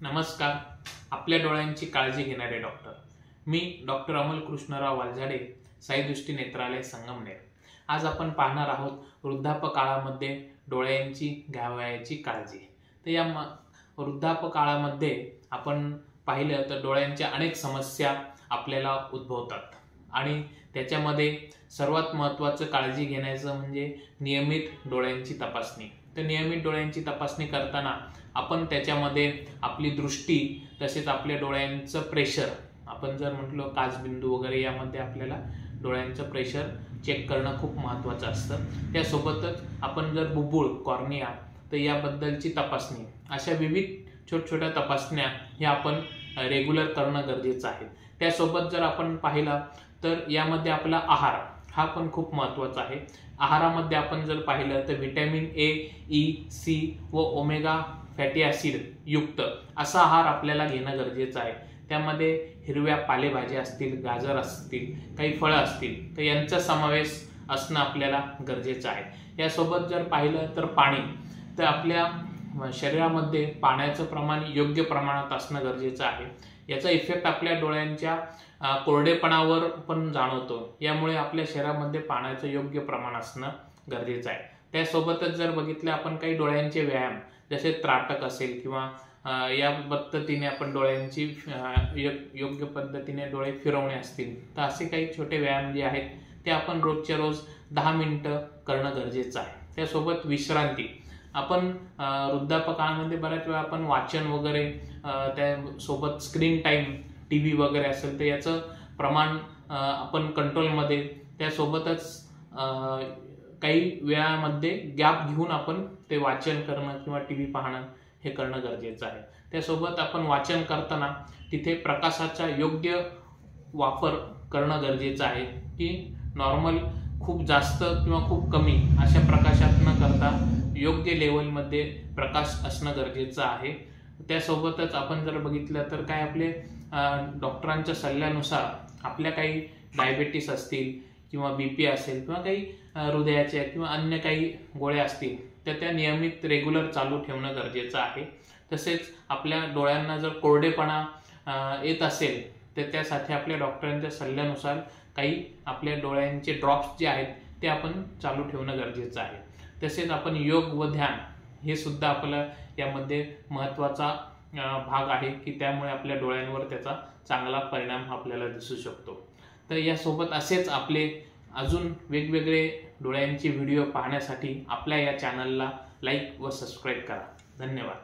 नमस्कार. आपल्या डोळ्यांची काळजी घेणारे डॉक्टर मी डॉक्टर अमल कृष्णराव वालझाडे, साईदृष्टी नेत्रालय संगमनेर. आज आपण पाहणार आहोत वृद्धापकाळामध्ये डोळ्यांची घ्यावयाची काळजी. तर या वृद्धापकाळामध्ये आपण पाहिलं तर डोळ्यांच्या अनेक समस्या आपल्याला उद्भवतात आणि त्याच्यामध्ये सर्वात महत्त्वाचं काळजी घेण्याचं म्हणजे नियमित डोळ्यांची तपासणी. तर नियमित डोळ्यांची तपासणी करताना आपण त्याच्यामध्ये आपली दृष्टी तसेच आपल्या डोळ्यांचं प्रेशर, आपण जर म्हटलं काचबिंदू वगैरे, यामध्ये आपल्याला डोळ्यांचं प्रेशर चेक करणं खूप महत्त्वाचं असतं. त्यासोबतच आपण जर बुबुळ, कॉर्निया, तर याबद्दलची तपासणी, अशा विविध छोट्या तपासण्या ह्या आपण रेग्युलर करणं गरजेचं आहे. त्यासोबत जर आपण पाहिला तर यामध्ये आपला आहार हा पण खूप महत्त्वाचा आहे. आहारामध्ये आपण जर पाहिलं तर व्हिटॅमिन ए, ई, सी व ओमेगा फॅटी ॲसिड युक्त असा आहार आपल्याला घेणं गरजेचं आहे. त्यामध्ये हिरव्या पालेभाज्या असतील, गाजर असतील, काही फळं असतील, तर यांचा समावेश असणं आपल्याला गरजेचं आहे. यासोबत जर पाहिलं तर पाणी, तर आपल्या शरीरामध्ये पाण्याचं प्रमाण योग्य प्रमाणात असणं गरजेचं आहे. याचा इफेक्ट आपल्या डोळ्यांच्या कोरडेपणावर पण जाणवतो. यामुळे आपल्या शरीरामध्ये पाण्याचं योग्य प्रमाण असणं गरजेचं आहे. त्यासोबतच जर बघितलं आपण काही डोळ्यांचे व्यायाम, जसे त्राटक असेल किंवा या पद्धतीने आपण डोळ्यांची योग्य पद्धतीने डोळे फिरवणे असतील, तर असे काही छोटे व्यायाम जे आहेत ते आपण रोजच्या रोज 10 मिनिटं करणं गरजेचं आहे. त्यासोबत विश्रांती, आपण वृद्धापकाळामध्ये बऱ्याच वेळा आपण वाचन वगैरे, त्यासोबत स्क्रीन टाईम, TV वगैरे असेल तर याचं प्रमाण आपण कंट्रोलमध्ये, त्यासोबतच काही वेळामध्ये गॅप घेऊन आपण ते वाचन करणं किंवा TV पाहणं हे करणं गरजेचं आहे. त्यासोबत आपण वाचन करताना तिथे प्रकाशाचा योग्य वापर करणं गरजेचं आहे, की नॉर्मल खूप जास्त किंवा खूप कमी अशा प्रकाशात न करता योग्य लेवलमध्ये प्रकाश असणं गरजेचं आहे. त्यासोबतच आपण जर बघितलं तर काय आपले डॉक्टरांच्या सल्ल्यानुसार आपल्या काही डायबिटीस असतील किंवा BP असेल किंवा काही हृदयाच्या किंवा अन्य काही गोळ्या असतील, तर त्या नियमित रेग्युलर चालू ठेवणं गरजेचं आहे. तसेच आपल्या डोळ्यांना जर कोरडेपणा येत असेल तर त्यासाठी आपल्या डॉक्टरांच्या सल्ल्यानुसार काही आपल्या डोळ्यांचे ड्रॉप्स जे आहेत ते आपण चालू ठेवणं गरजेचं आहे. तसेच आपण योग व ध्यान हे सुद्धा आपलं यामध्ये महत्त्वाचा भाग आहे, की त्यामुळे आपल्या डोळ्यांवर त्याचा चांगला परिणाम आपल्याला दिसू शकतो. तर यासोबत असेच आपले अजून वेगवेगळे डोळ्यांचे व्हिडिओ पाहण्यासाठी आपल्या या चॅनलला लाईक व सबस्क्राईब करा. धन्यवाद.